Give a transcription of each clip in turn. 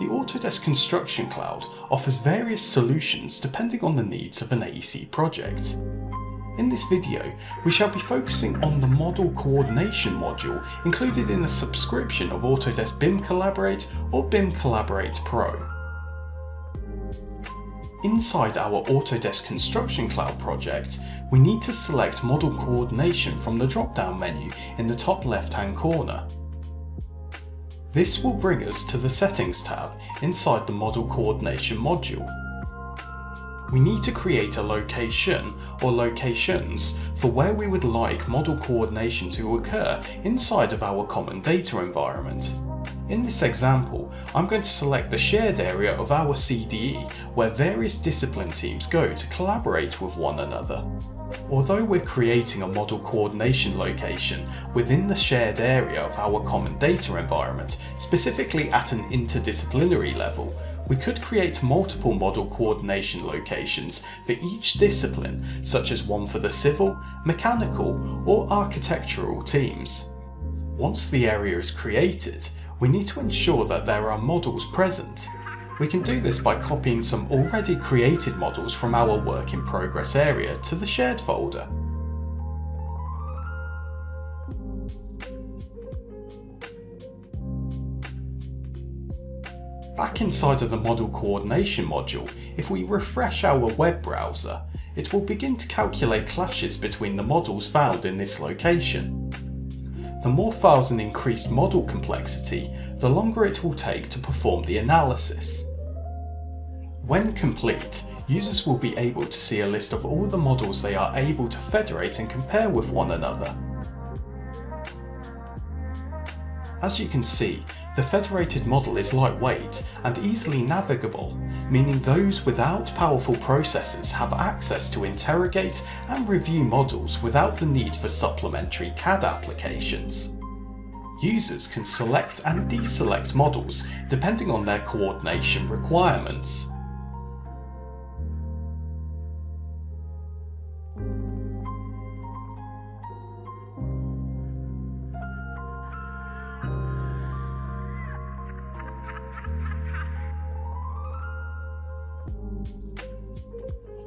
The Autodesk Construction Cloud offers various solutions depending on the needs of an AEC project. In this video, we shall be focusing on the Model Coordination module included in a subscription of Autodesk BIM Collaborate or BIM Collaborate Pro. Inside our Autodesk Construction Cloud project, we need to select Model Coordination from the drop-down menu in the top left-hand corner. This will bring us to the Settings tab inside the Model Coordination module. We need to create a location or locations for where we would like model coordination to occur inside of our common data environment. In this example, I'm going to select the shared area of our CDE where various discipline teams go to collaborate with one another. Although we're creating a model coordination location within the shared area of our common data environment, specifically at an interdisciplinary level, we could create multiple model coordination locations for each discipline, such as one for the civil, mechanical, or architectural teams. Once the area is created, we need to ensure that there are models present. We can do this by copying some already created models from our work in progress area to the shared folder. Back inside of the Model Coordination module, if we refresh our web browser, it will begin to calculate clashes between the models found in this location. The more files and increased model complexity, the longer it will take to perform the analysis. When complete, users will be able to see a list of all the models they are able to federate and compare with one another. As you can see, the federated model is lightweight and easily navigable, meaning those without powerful processors have access to interrogate and review models without the need for supplementary CAD applications. Users can select and deselect models depending on their coordination requirements.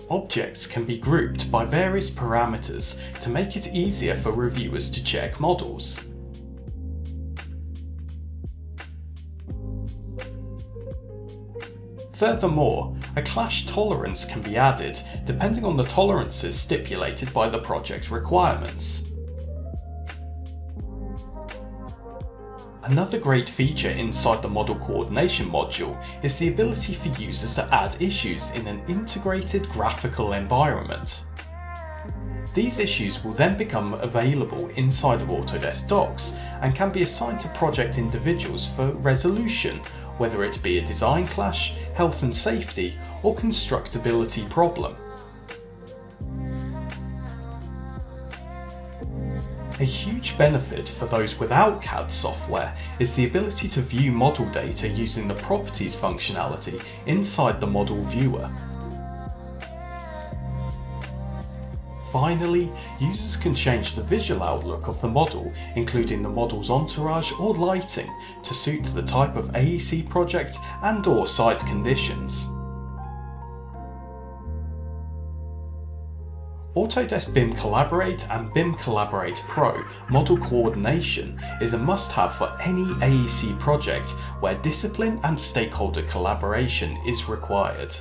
Objects can be grouped by various parameters to make it easier for reviewers to check models. Furthermore, a clash tolerance can be added depending on the tolerances stipulated by the project requirements. Another great feature inside the Model Coordination module is the ability for users to add issues in an integrated graphical environment. These issues will then become available inside of Autodesk Docs and can be assigned to project individuals for resolution, whether it be a design clash, health and safety, or constructability problem. A huge benefit for those without CAD software is the ability to view model data using the Properties functionality inside the Model Viewer. Finally, users can change the visual outlook of the model, including the model's entourage or lighting, to suit the type of AEC project and/or site conditions. Autodesk BIM Collaborate and BIM Collaborate Pro Model Coordination is a must-have for any AEC project where discipline and stakeholder collaboration is required.